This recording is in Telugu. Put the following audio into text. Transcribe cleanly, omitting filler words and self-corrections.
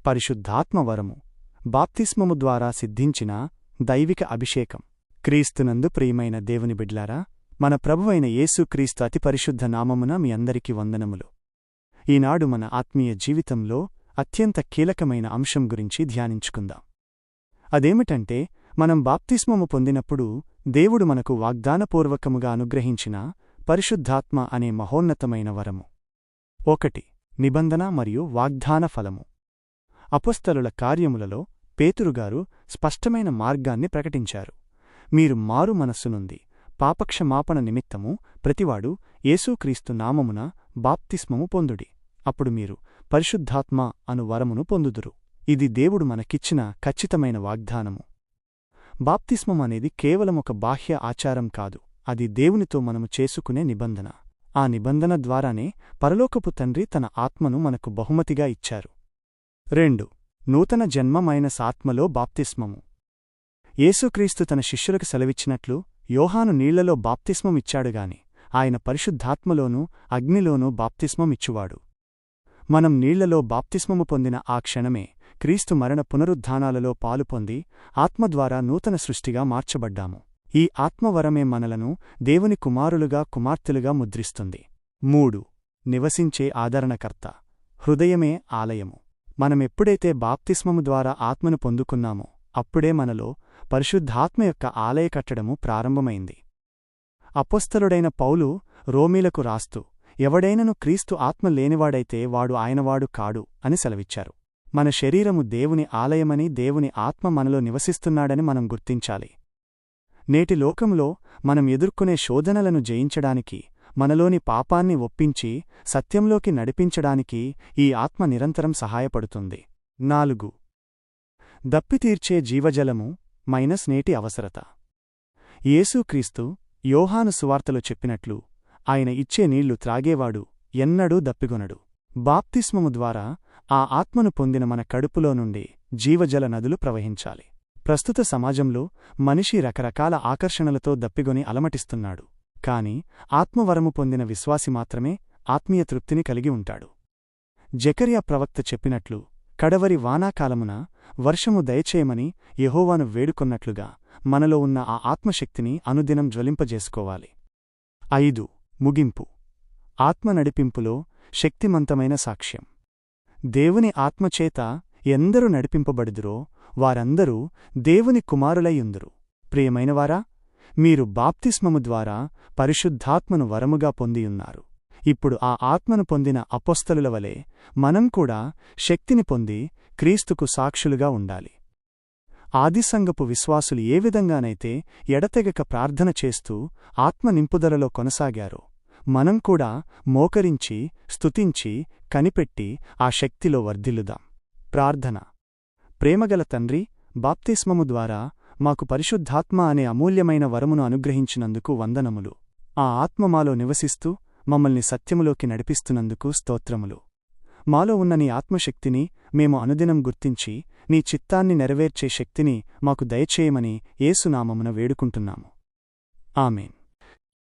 పరిశుద్ధాత్మవరము బాప్తిస్మము ద్వారా సిద్ధించిన దైవిక అభిషేకం. క్రీస్తునందు ప్రియమైన దేవుని బిడ్లారా, మన ప్రభువైన యేసుక్రీస్తు అతి పరిశుద్ధ నామమున మీ అందరికీ వందనములు. ఈనాడు మన ఆత్మీయ జీవితంలో అత్యంత కీలకమైన అంశం గురించి ధ్యానించుకుందాం. అదేమిటంటే, మనం బాప్తిస్మము పొందినప్పుడు దేవుడు మనకు వాగ్దానపూర్వకముగా అనుగ్రహించిన పరిశుద్ధాత్మ అనే మహోన్నతమైన వరము. 1. నిబంధన మరియు వాగ్దాన ఫలము. అపొస్తలుల కార్యములలో పేతురుగారు స్పష్టమైన మార్గాన్ని ప్రకటించారు. మీరు మారు మనస్సునుంది పాపక్షమాపణ నిమిత్తము ప్రతివాడు యేసుక్రీస్తు నామమున బాప్తిస్మము పొందుడి, అప్పుడు మీరు పరిశుద్ధాత్మ అను వరమును పొందుదురు. ఇది దేవుడు మనకిచ్చిన ఖచ్చితమైన వాగ్దానము. బాప్తిస్మం అనేది కేవలమొక బాహ్య ఆచారం కాదు, అది దేవునితో మనము చేసుకునే నిబంధన. ఆ నిబంధన ద్వారానే పరలోకపు తండ్రి తన ఆత్మను మనకు బహుమతిగా ఇచ్చారు. 2. నూతన జన్మమైన ఆత్మలో బాప్తిస్మము. యేసుక్రీస్తు తన శిష్యులకు సెలవిచ్చినట్లు యోహాను నీళ్లలో బాప్తిస్మం ఇచ్చాడుగాని ఆయన పరిశుద్ధాత్మలోనూ అగ్నిలోనూ బాప్తిస్మం ఇచ్చువాడు. మనం నీళ్లలో బాప్తిస్మము పొందిన ఆ క్షణమే క్రీస్తు మరణ పునరుద్ధానాలలో పాలుపొంది ఆత్మద్వారా నూతన సృష్టిగా మార్చబడ్డాము. ఈ ఆత్మవరమే మనలను దేవుని కుమారులుగా కుమార్తెలుగా ముద్రిస్తుంది. 3. నివసించే ఆదరణకర్త. హృదయమే ఆలయము. మనమెప్పుడైతే బాప్తిస్మము ద్వారా ఆత్మను పొందుకున్నామో అప్పుడే మనలో పరిశుద్ధాత్మ యొక్క ఆలయ కట్టడము ప్రారంభమైంది. అపొస్తలుడైన పౌలు రోమీలకు రాస్తూ, ఎవడైనను క్రీస్తు ఆత్మ లేనివాడైతే వాడు ఆయనవాడు కాడు అని సెలవిచ్చారు. మన శరీరము దేవుని ఆలయమని, దేవుని ఆత్మ మనలో నివసిస్తున్నాడని మనం గుర్తించాలి. నేటి లోకంలో మనం ఎదుర్కొనే శోధనలను జయించడానికి, మనలోని పాపాన్ని ఒప్పించి సత్యంలోకి నడిపించడానికి ఈ ఆత్మ నిరంతరం సహాయపడుతుంది. 4. దప్పితీర్చే జీవజలము నేటి అవసరత. యేసుక్రీస్తు యోహాను సువార్తలో చెప్పినట్లు ఆయన ఇచ్చే నీళ్లు త్రాగేవాడు ఎన్నడూ దప్పిగొనడు. బాప్తిస్మము ద్వారా ఆ ఆత్మను పొందిన మన కడుపులో నుండి జీవజల నదులు ప్రవహించాలి. ప్రస్తుత సమాజంలో మనిషి రకరకాల ఆకర్షణలతో దప్పిగొని అలమటిస్తున్నాడు. కాని ఆత్మవరము పొందిన విశ్వాసి మాత్రమే ఆత్మీయ తృప్తిని కలిగి ఉంటాడు. జెకర్యా ప్రవక్త చెప్పినట్లు, కడవరి వానాకాలమున వర్షము దయచేయమని యెహోవాను వేడుకొన్నట్లుగా మనలో ఉన్న ఆ ఆత్మశక్తిని అనుదినం జ్వలింపజేసుకోవాలి. 5. ముగింపు. ఆత్మ నడిపింపులో శక్తిమంతమైన సాక్ష్యం. దేవుని ఆత్మచేత ఎందరు నడిపింపబడుదురో వారందరూ దేవుని కుమారులైయుందురు. ప్రియమైనవారా, మీరు బాప్తిస్మము ద్వారా పరిశుద్ధాత్మను వరముగా పొందియున్నారు. ఇప్పుడు ఆ ఆత్మను పొందిన అపొస్తలుల వలె మనం కూడా శక్తిని పొంది క్రీస్తుకు సాక్షులుగా ఉండాలి. ఆదిసంఘపు విశ్వాసులు ఏ విధంగానైతే ఎడతెగక ప్రార్థన చేస్తూ ఆత్మ నింపుదలలో కొనసాగారో, మనం కూడా మోకరించి స్తుతించి కనిపెట్టి ఆ శక్తిలో వర్ధిల్లుదాం. ప్రార్థన. ప్రేమగల తండ్రి, బాప్తిస్మము ద్వారా మాకు పరిశుద్ధాత్మ అనే అమూల్యమైన వరమును అనుగ్రహించినందుకు వందనములు. ఆ ఆత్మ మాలో నివసిస్తూ మమ్మల్ని సత్యములోకి నడిపిస్తున్నందుకు స్తోత్రములు. మాలో ఉన్న నీ ఆత్మశక్తిని మేము అనుదినం గుర్తించి నీ చిత్తాన్ని నెరవేర్చే శక్తిని మాకు దయచేయమని యేసు నామమున వేడుకుంటున్నాము. ఆమేన్.